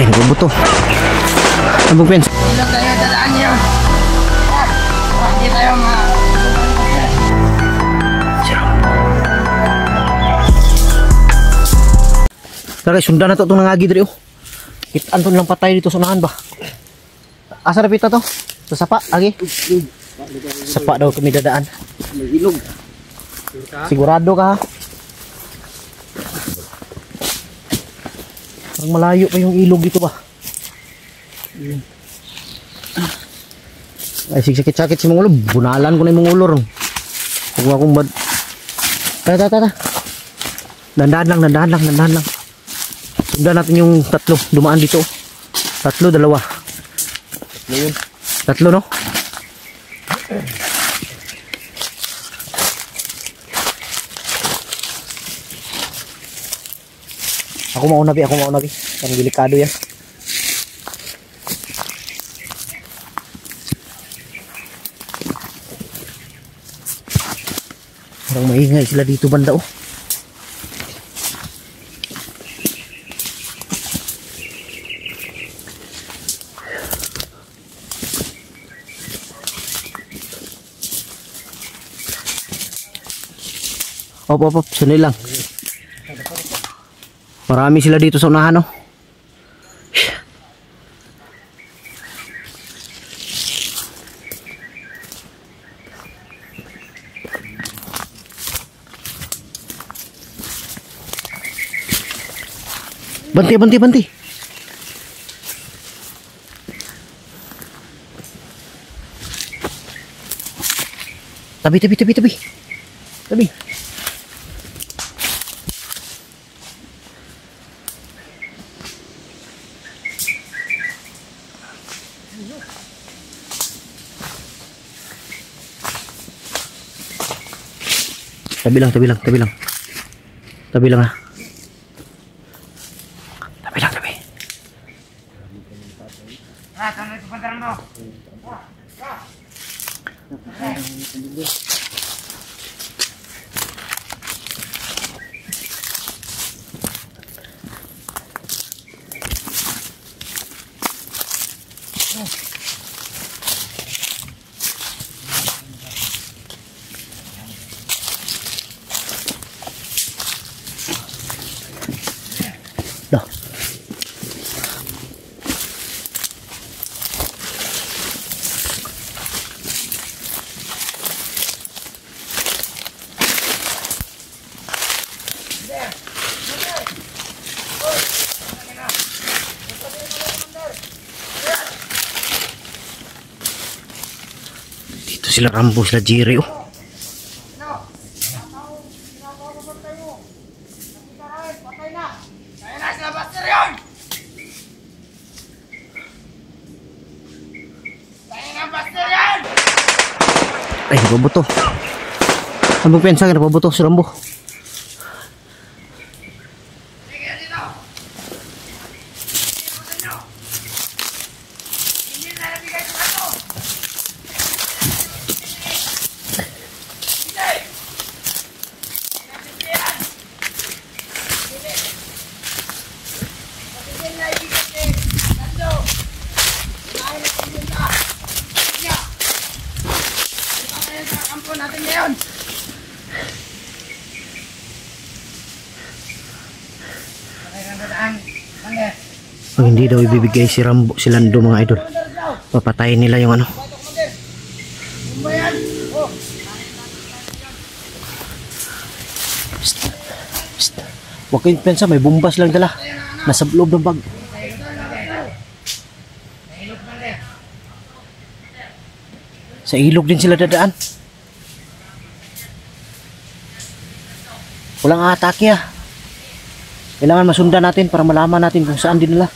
Ay, nabubuto. Abog fence. Ilog tayo, dadaan niyo. Hindi tayo Tara, sundan na to itong nangagi dito. Kitaan to nilang patay dito sa unahan ba? Asa na pita to? Sa sapa, lagi. Sapa daw kami dadaan. ilog. Sigurado ka ha? Parang malayo pa yung ilog dito ba? Ay, sakit-sakit si mga ulo. Bunalan ko na yung mga ulo. Huwag mo akong bad. Tara. Dandahan lang. Sundan natin yung tatlo. Dumaan dito. Tatlo, dalawa. Tatlo, no? Ako mauna, Bi. Parang delikado yan. Parang maingay sila dito banda, oh. Op, sunod lang. Marami sila dito sa unahan, oh. Banti. Tabi. Tabi lang ha. Tabi. Tangan ito pantaran mo. Dah. Dito sila Rambo, sila Jerry, oh. Ay, napabuto. Abog pensa ka, napabuto si Rambo. Natin ngayon. Pag hindi daw ibibigay si Rambo, si Lando, mga idol, papatayin nila yung ano. Huwag kayong pensa, may bumbas lang dala. Nasa loob ng bag. Sa ilog din sila dadaan. Walang atake ah. Kailangan masundan natin para malaman natin kung saan din nila.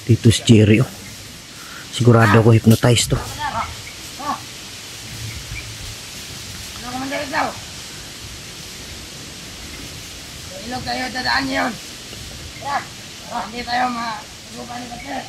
Dito si Jerry, oh. Sigurado ako hypnotized to. Ilog tayo, dadaan yun. Hindi tayo ma-lupa ni Bater.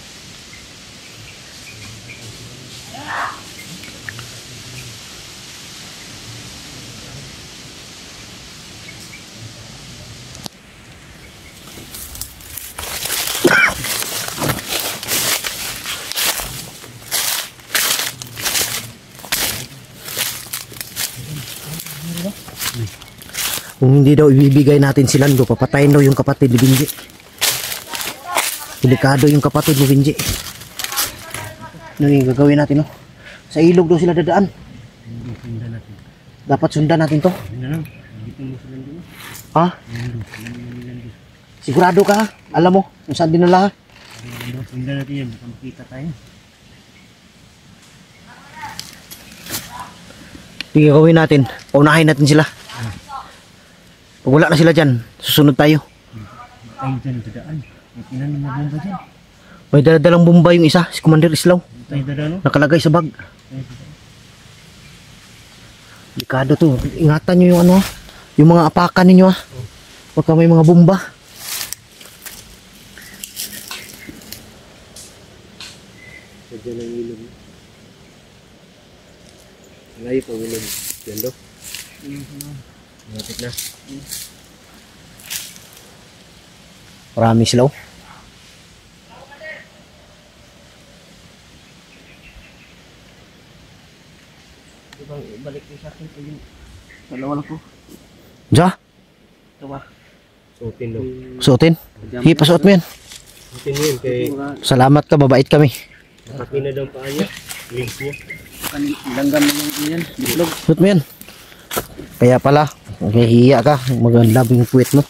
Kung hindi daw ibibigay natin si Lando, papatayin daw yung kapatid ni Binji. Delikado yung kapatid ni Binji. Ano yung gagawin natin, no? Sa ilog daw sila dadaan. Dapat sundan natin to. Ha? Sigurado ka, ha? Alam mo kung saan dinala, ha? Sundan natin yan, baka makita tayo. Sige, gawin natin. Paunahin natin sila. Pag wala na sila dyan, susunod tayo. Tayo dyan, dadaan. May tinanim na bomba dyan. May daladalang bomba yung isa, si Commander Islaw. Tayo dadaan, no? Nakalagay sa bag. Delikado to. Ingatan nyo yung ano, yung mga apakan ninyo, ha. Baka may mga bomba. Diyan ang ilog. Layo pa ilog. Yan do. Malapit na. Marami sila, oh. Balik ko sa akin yung dalawa ko. Diya? Ito ba? Suotin daw. Suotin? Sige, pasuot mo yan. Suotin mo yan kay Salamat ka, mabait kami. nakapin na daw ang paa niya. Links niya. Langgam na yung yan. Bitlog. Suot mo yan. Kaya pala, hihiya ka. Maganda yung puwet mo.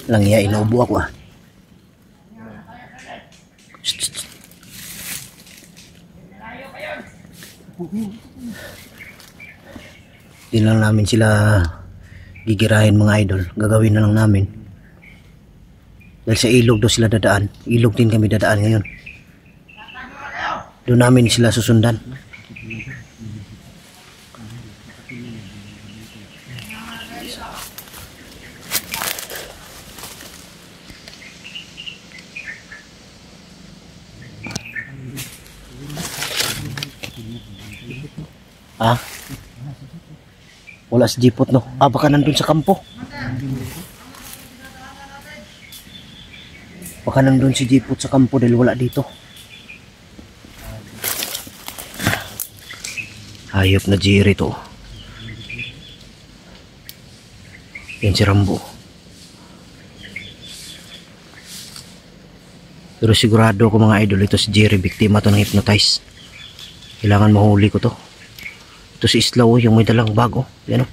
Lang iya, inuubo ako, ah. Di lang namin sila gigirahin, mga idol. Gagawin na lang namin. Dahil sa ilog daw sila dadaan. Ilog din kami dadaan ngayon. Doon namin sila susundan. Ah? Wala si Jipot, no? Ah, baka nandun sa kampo. Baka nandun si Jipot sa kampo dahil wala dito. Hayop na Jerry to. Yan si Rambo. Pero sigurado ako, mga idol, ito si Jerry, biktima to ng hypnotize. Kailangan mahuli ko to. Ito si Islaw, yung may dalang bago. Yan, o.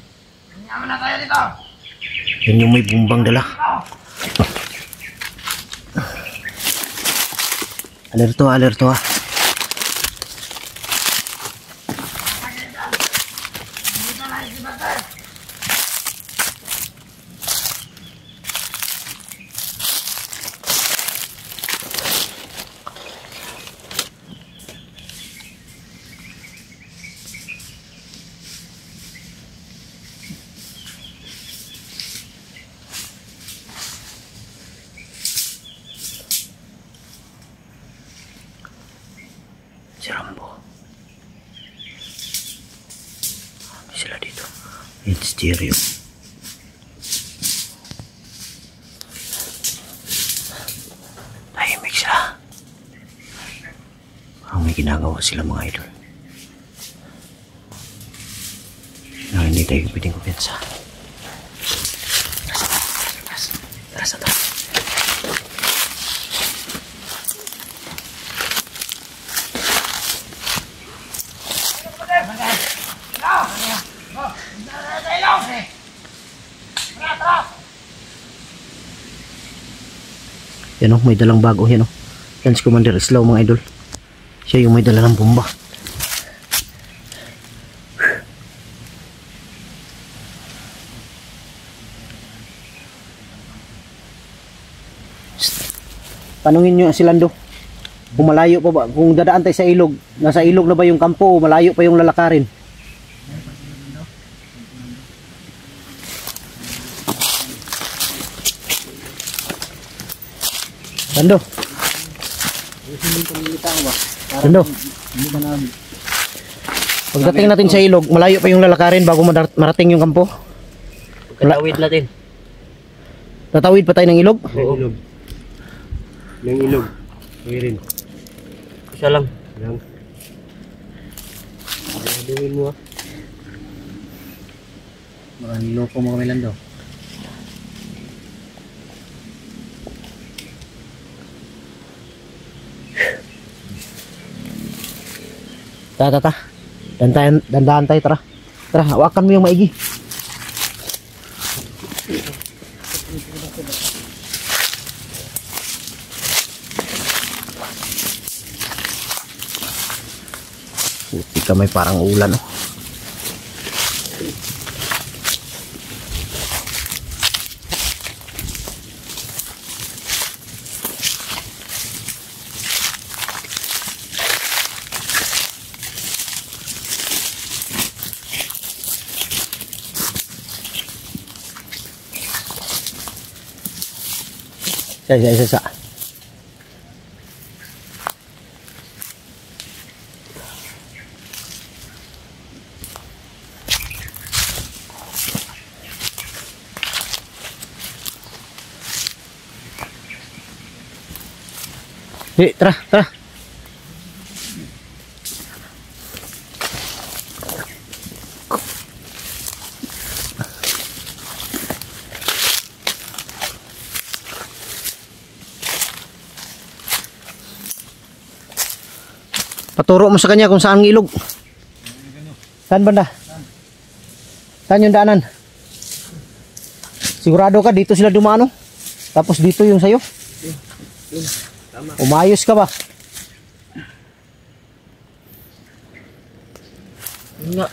Yaman na tayo dito. Yan yung may bumbang dala. Alerto, alerto, ha. Si Rambo. Sila dito. It's stereo. Tahimik sila. Parang may ginagawa sila, mga idol. Na hindi tayo pwedeng kumpiyansa. Tara sa taas. Yan, o, may dalang bago yan, o. Yan si Commander Islaw, mga idol. Siya yung may dala ng bomba. Tanungin nyo si Lando kung malayo pa ba, kung dadaan tayo sa ilog, nasa ilog na ba yung kampo o malayo pa yung lalakarin. Lando. Lando. Pagdating natin sa ilog, malayo pa yung lalakarin bago marating yung kampo. Katawid natin. Tatawid pa tayo ng ilog? Ilog. Ng ilog. Mayroon. Isa lang. Lang. Dungin mo ah. Mga niloko mga kamilan daw. Ta. Dandahan tayo, tara. Tara, hawakan mo yung maigi. Puti ka, may parang ulan, oh. Isa. Tara. Paturo mo sa kanya kung saan ang ilog. Saan banda? Saan yung daanan? Sigurado ka dito sila dumaan, oh? Tapos dito yung sayo? Umayos ka ba? Nga.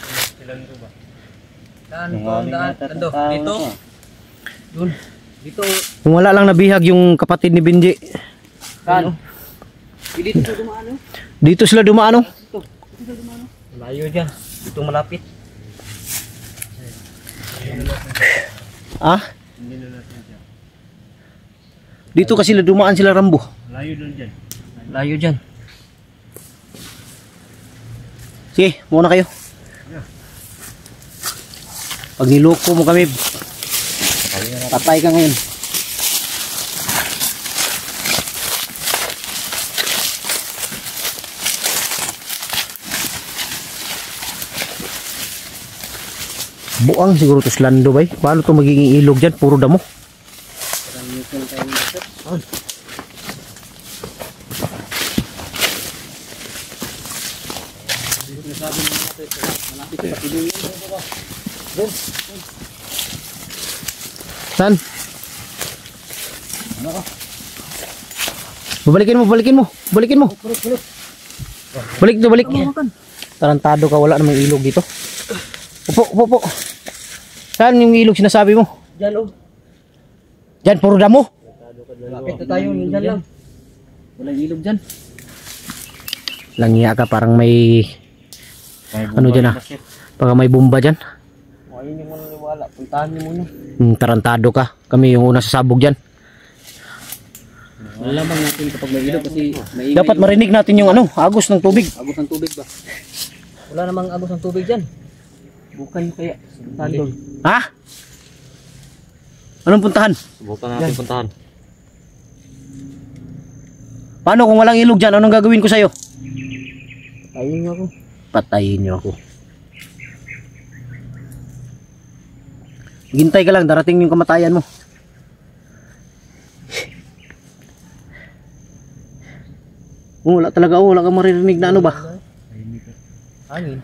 Daan po ang daan. Ando, dito. Doon. Dito. Kung wala lang nabihag yung kapatid ni Benji. Saan? Dito dumaan, oh. Dito sila dumaan, oh. Layo dyan. Dito malapit. Ah? Dito kasi sila dumaan sila Rambo. Layo doon dyan. Layo dyan. Sige, muna kayo. Pag niloko mo kami, patay ka ngayon. Buang siguro to slando bay. Paano to magiging ilog dyan? Puro damo. Saan? Balikin mo. Balik. Tarantado ka, wala namang ilog dito. Upo. Saan yung ilog sinasabi mo? Dyan, oh. Dyan, puro damo. Lapit na tayo. Dyan lang. Walang ilog dyan. Langya ka, parang may ano dyan, ah. Parang may bomba dyan. Ayun yung maniniwala. Puntahan niyo muna. Tarantado ka. Kami yung una sasabog dyan. Malamang natin kapag may ilog kasi may Dapat marinig natin yung ano, agos ng tubig. agos ng tubig ba? Wala namang agos ng tubig dyan. Bukan kaya. Puntahan doon. Ha? Anong puntahan? Subukan natin puntahan. Paano kung walang ilog dyan? Anong gagawin ko sa'yo? Ayun niyo ako. Patayin niyo ako. Gintay ka lang, darating yung kamatayan mo. Wala talaga, wala kang maririnig na ano ba? Hangin.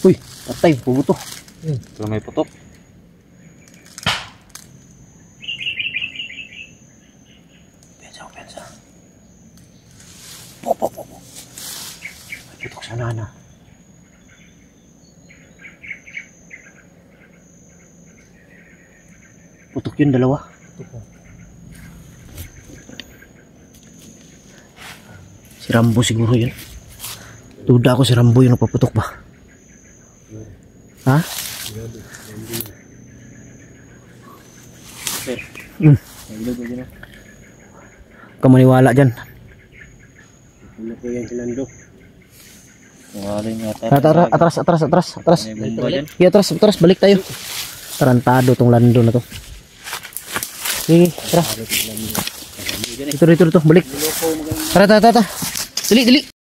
Uy, patay, pubuto. Ito may putok. Pensa. Po. May putok sa nana. Putok yun, dalawa. Si Rambo siguro yun. Duda ako si Rambo yung napaputok ba? Ha? Ka maniwala dyan. Ano po yan silando? Atras. May bomba dyan. Iya, atras, balik tayo. Tarantado tong lando na to. Sige, tara. Dito, balik. Tara. Dali.